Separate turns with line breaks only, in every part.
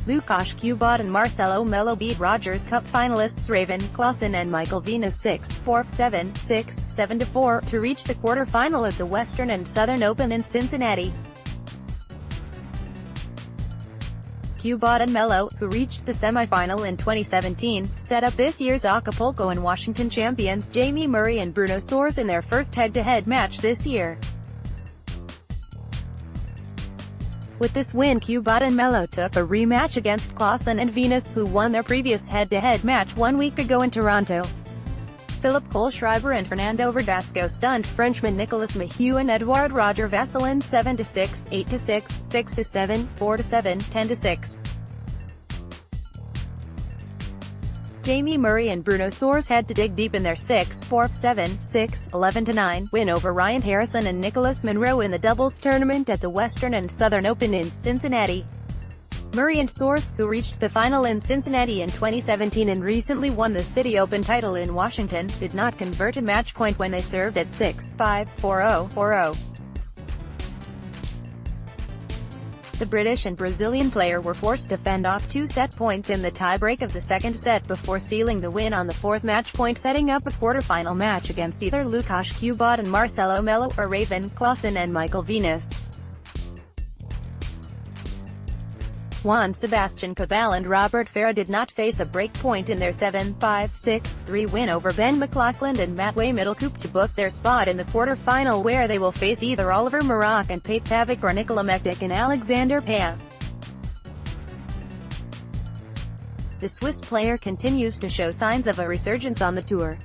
Lukasz, Kubot and Marcelo Melo beat Rogers Cup finalists Raven, Klaasen and Venus 6-4, 7-6, 7-4 to reach the quarter-final at the Western and Southern Open in Cincinnati. Kubot and Melo, who reached the semifinal in 2017, set up this year's Acapulco and Washington champions Jamie Murray and Bruno Soares in their first head-to-head match this year. With this win, Kubot and Melo took a rematch against Klaasen and Venus, who won their previous head-to-head match 1 week ago in Toronto. Philippe Kohlschreiber and Fernando Verdasco stunned Frenchman Nicolas Mahut and Edouard Roger Vasselin 7-6, 8-6, 6-7, 4-7, 10-6. Jamie Murray and Bruno Soares had to dig deep in their 6-4, 7-6, 11-9 win over Ryan Harrison and Nicholas Monroe in the doubles tournament at the Western and Southern Open in Cincinnati. Murray and Soares, who reached the final in Cincinnati in 2017 and recently won the City Open title in Washington, did not convert a match point when they served at 6-5, 4-0, 4-0. The British and Brazilian player were forced to fend off 2 set points in the tiebreak of the second set before sealing the win on the 4th match point, setting up a quarter-final match against either Lukasz, Kubot and Marcelo Melo, or Raven, Klaasen and Venus. Juan Sebastian Cabal and Robert Farah did not face a break point in their 7-5, 6-3 win over Ben McLaughlin and Matway Middlecoop to book their spot in the quarter-final, where they will face either Oliver Merak and Pate Pavic or Nikola Mektic and Alexander Paya. The Swiss player continues to show signs of a resurgence on the tour.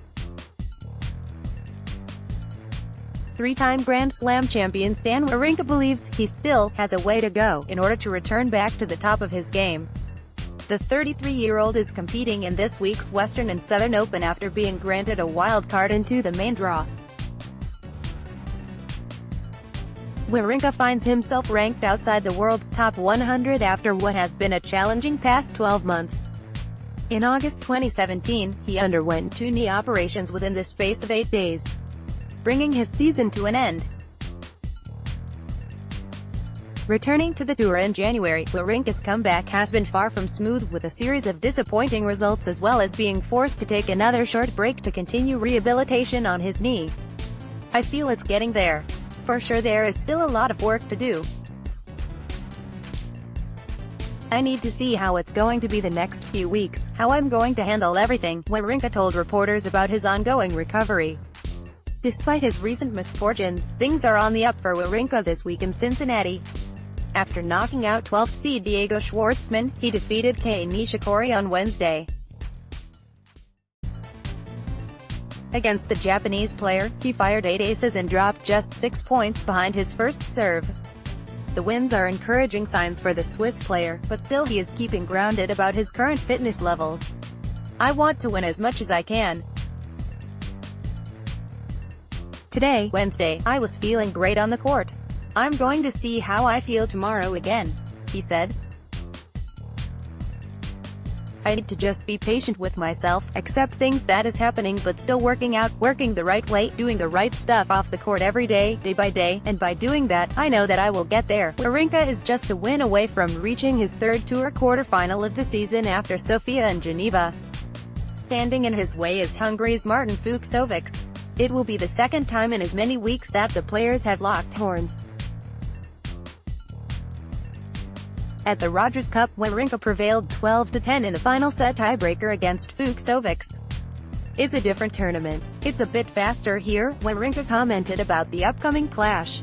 3-time Grand Slam champion Stan Wawrinka believes he still has a way to go in order to return back to the top of his game. The 33-year-old is competing in this week's Western and Southern Open after being granted a wild card into the main draw. Wawrinka finds himself ranked outside the world's top 100 after what has been a challenging past 12 months. In August 2017, he underwent 2 knee operations within the space of 8 days, bringing his season to an end. Returning to the tour in January, Wawrinka's comeback has been far from smooth, with a series of disappointing results as well as being forced to take another short break to continue rehabilitation on his knee. I feel it's getting there. For sure there is still a lot of work to do. I need to see how it's going to be the next few weeks, how I'm going to handle everything, Wawrinka told reporters about his ongoing recovery. Despite his recent misfortunes, things are on the up for Wawrinka this week in Cincinnati. After knocking out 12th seed Diego Schwartzman, he defeated Kei Nishikori on Wednesday. Against the Japanese player, he fired 8 aces and dropped just 6 points behind his first serve. The wins are encouraging signs for the Swiss player, but still he is keeping grounded about his current fitness levels. I want to win as much as I can. Today, Wednesday, I was feeling great on the court. I'm going to see how I feel tomorrow again, he said. I need to just be patient with myself, accept things that is happening but still working out, working the right way, doing the right stuff off the court every day, day by day, and by doing that, I know that I will get there. Wawrinka is just a win away from reaching his 3rd tour quarterfinal of the season after Sofia and Geneva. Standing in his way is Hungary's Martin Fucsovics. It will be the 2nd time in as many weeks that the players have locked horns. At the Rogers Cup, Wawrinka prevailed 12-10 in the final set tiebreaker against Fucsovics. It's a different tournament. It's a bit faster here, Wawrinka commented about the upcoming clash.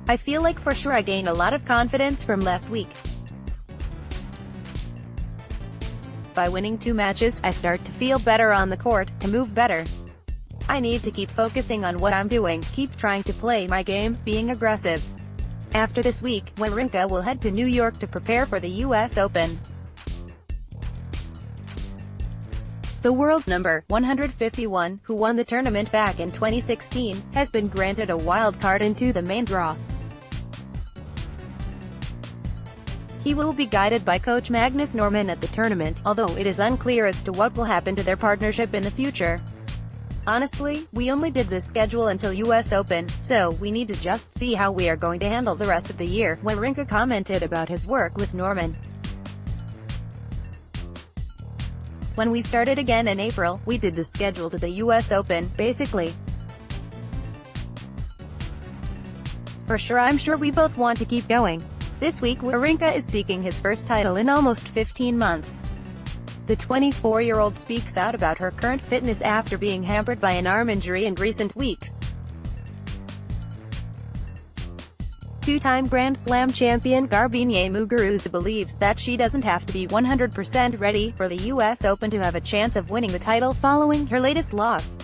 I feel like for sure I gained a lot of confidence from last week. By winning 2 matches, I start to feel better on the court, to move better. I need to keep focusing on what I'm doing, keep trying to play my game, being aggressive. After this week, Wawrinka will head to New York to prepare for the US Open. The world number 151, who won the tournament back in 2016, has been granted a wild card into the main draw. He will be guided by coach Magnus Norman at the tournament, although it is unclear as to what will happen to their partnership in the future. Honestly, we only did this schedule until US Open, so we need to just see how we are going to handle the rest of the year, Wawrinka commented about his work with Norman. When we started again in April, we did the schedule to the US Open, basically. For sure, I'm sure we both want to keep going. This week, Wawrinka is seeking his first title in almost 15 months. The 24-year-old speaks out about her current fitness after being hampered by an arm injury in recent weeks. Two-time Grand Slam champion Garbiñe Muguruza believes that she doesn't have to be 100% ready for the US Open to have a chance of winning the title following her latest loss.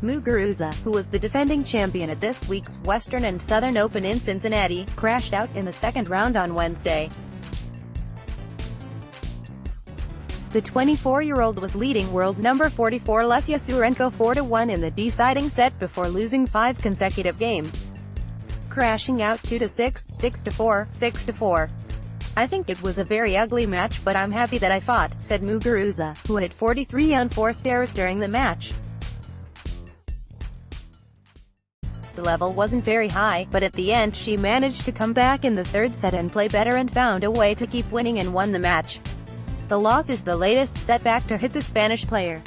Muguruza, who was the defending champion at this week's Western and Southern Open in Cincinnati, crashed out in the second round on Wednesday. The 24-year-old was leading world number 44 Lesia Tsurenko 4-1 in the deciding set before losing 5 consecutive games, crashing out 2-6, 6-4, 6-4. I think it was a very ugly match, but I'm happy that I fought, said Muguruza, who hit 43 unforced errors during the match. The level wasn't very high, but at the end she managed to come back in the third set and play better and found a way to keep winning and won the match. The loss is the latest setback to hit the Spanish player.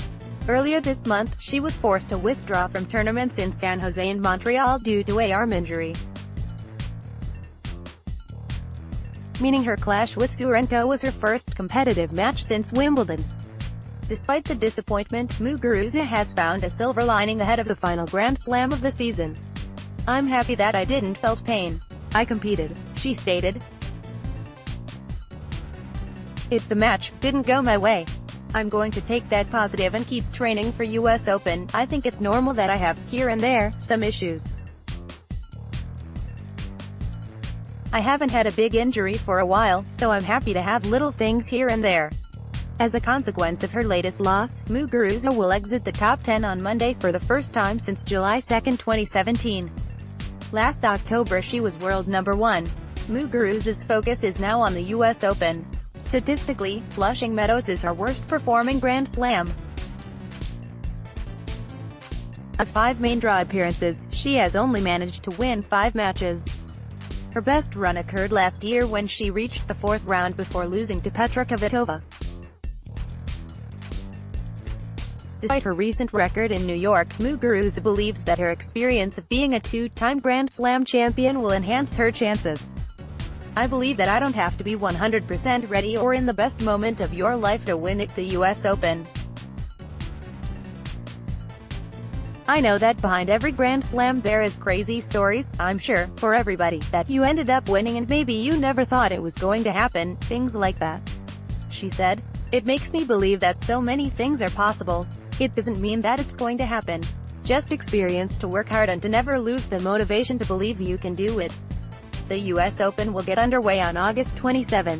Earlier this month, she was forced to withdraw from tournaments in San Jose and Montreal due to an arm injury, meaning her clash with Tsurenko was her first competitive match since Wimbledon. Despite the disappointment, Muguruza has found a silver lining ahead of the final Grand Slam of the season. "I'm happy that I didn't felt pain. I competed," she stated. "The match didn't go my way. I'm going to take that positive and keep training for US Open. I think it's normal that I have, here and there, some issues. I haven't had a big injury for a while, so I'm happy to have little things here and there." As a consequence of her latest loss, Muguruza will exit the top 10 on Monday for the first time since July 2, 2017. Last October she was world number 1. Muguruza's focus is now on the US Open. Statistically, Flushing Meadows is her worst-performing Grand Slam. Of 5 main draw appearances, she has only managed to win 5 matches. Her best run occurred last year when she reached the 4th round before losing to Petra Kvitova. Despite her recent record in New York, Muguruza believes that her experience of being a 2-time Grand Slam champion will enhance her chances. "I believe that I don't have to be 100% ready or in the best moment of your life to win at the US Open. I know that behind every Grand Slam there is crazy stories, I'm sure, for everybody, that you ended up winning and maybe you never thought it was going to happen, things like that," she said. "It makes me believe that so many things are possible. It doesn't mean that it's going to happen. Just experience to work hard and to never lose the motivation to believe you can do it." The US Open will get underway on August 27.